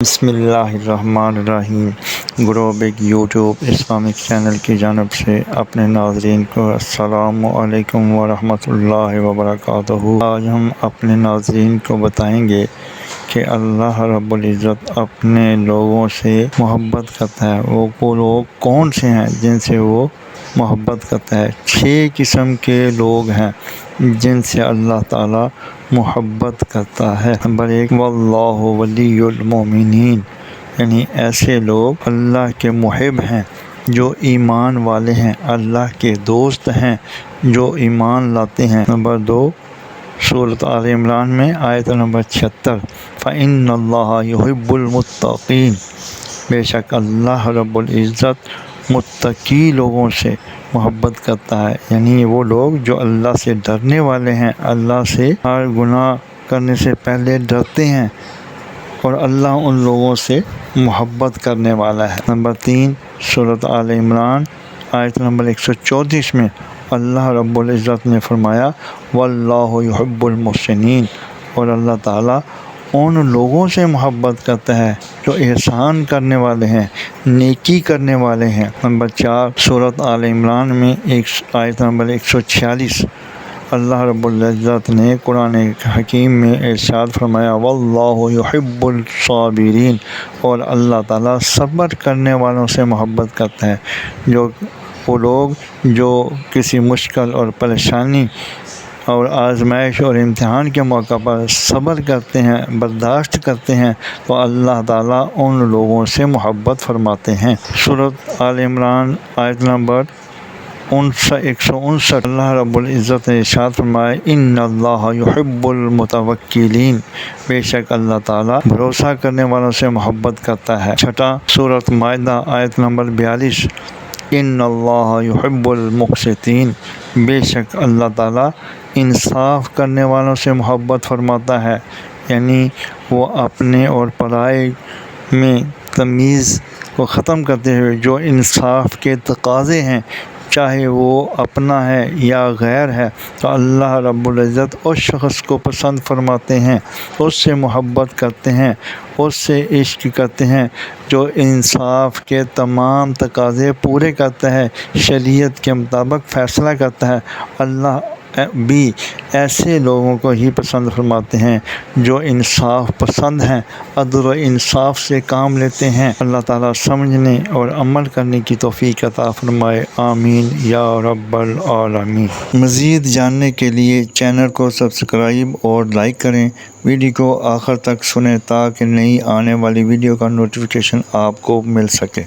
بسم اللہ الرحمن الرحیم۔ گروبک یوٹیوب اسلامک چینل کی جانب سے اپنے ناظرین کو السلام علیکم ورحمۃ اللہ وبرکاتہ۔ آج ہم اپنے ناظرین کو بتائیں گے کہ اللہ رب العزت اپنے لوگوں سے محبت کرتا ہے۔ وہ لوگ کون سے ہیں جن سے وہ محبت کرتا ہے؟ 6 قسم کے لوگ ہیں جن سے اللہ تعالیٰ محبت کرتا ہے۔ نمبر 1، واللہ ولی المؤمنین، یعنی ایسے لوگ اللہ کے محب ہیں جو ایمان والے ہیں، اللہ کے دوست ہیں جو ایمان لاتے ہیں۔ نمبر 2، سورۃ آل عمران میں آیت نمبر 76، فَإِنَّ اللَّهَ يُحِبُّ الْمُتَّقِينَ، بے شک اللہ رب العزت متقی لوگوں سے محبت کرتا ہے، یعنی وہ لوگ جو اللہ سے ڈرنے والے ہیں، اللہ سے ہر گناہ کرنے سے پہلے ڈرتے ہیں، اور اللہ ان لوگوں سے محبت کرنے والا ہے۔ نمبر 3، سورۃ آل عمران آیت نمبر 134 میں اللہ رب العزت نے فرمایا واللہ یحب المحسنین، اور اللہ تعالیٰ ان لوگوں سے محبت کرتا ہے جو احسان کرنے والے ہیں، نیکی کرنے والے ہیں۔ نمبر 4، سورۃ آل عمران میں آیت نمبر 146 اللہ رب العزت نے قرآن حکیم میں ارشاد فرمایا واللہ یحب الصابرین، اور اللہ تعالیٰ صبر کرنے والوں سے محبت کرتا ہے۔ وہ لوگ جو کسی مشکل اور پریشانی اور آزمائش اور امتحان کے موقع پر صبر کرتے ہیں، برداشت کرتے ہیں، تو اللہ تعالیٰ ان لوگوں سے محبت فرماتے ہیں۔ سورۃ آل عمران آیت نمبر 159 اللہ رب العزت نے ارشاد فرمایا ان اللہ یحب المتوکلین، بے شک اللہ تعالیٰ بھروسہ کرنے والوں سے محبت کرتا ہے۔ چھٹا، سورۃ مائدہ آیت نمبر 42، ان اللہ یحب المقسطین، بے شک اللہ تعالیٰ انصاف کرنے والوں سے محبت فرماتا ہے، یعنی وہ اپنے اور پرائے میں تمیز کو ختم کرتے ہوئے جو انصاف کے تقاضے ہیں، چاہے وہ اپنا ہے یا غیر ہے، تو اللہ رب العزت اس شخص کو پسند فرماتے ہیں، اس سے محبت کرتے ہیں، اس سے عشق کرتے ہیں جو انصاف کے تمام تقاضے پورے کرتا ہے، شریعت کے مطابق فیصلہ کرتا ہے۔ اللہ بھی ایسے لوگوں کو ہی پسند فرماتے ہیں جو انصاف پسند ہیں، عدل و انصاف سے کام لیتے ہیں۔ اللہ تعالیٰ سمجھنے اور عمل کرنے کی توفیق عطا فرمائے، آمین یا رب العالمین۔ مزید جاننے کے لیے چینل کو سبسکرائب اور لائک کریں، ویڈیو کو آخر تک سنیں تاکہ نئی آنے والی ویڈیو کا نوٹیفیکیشن آپ کو مل سکے۔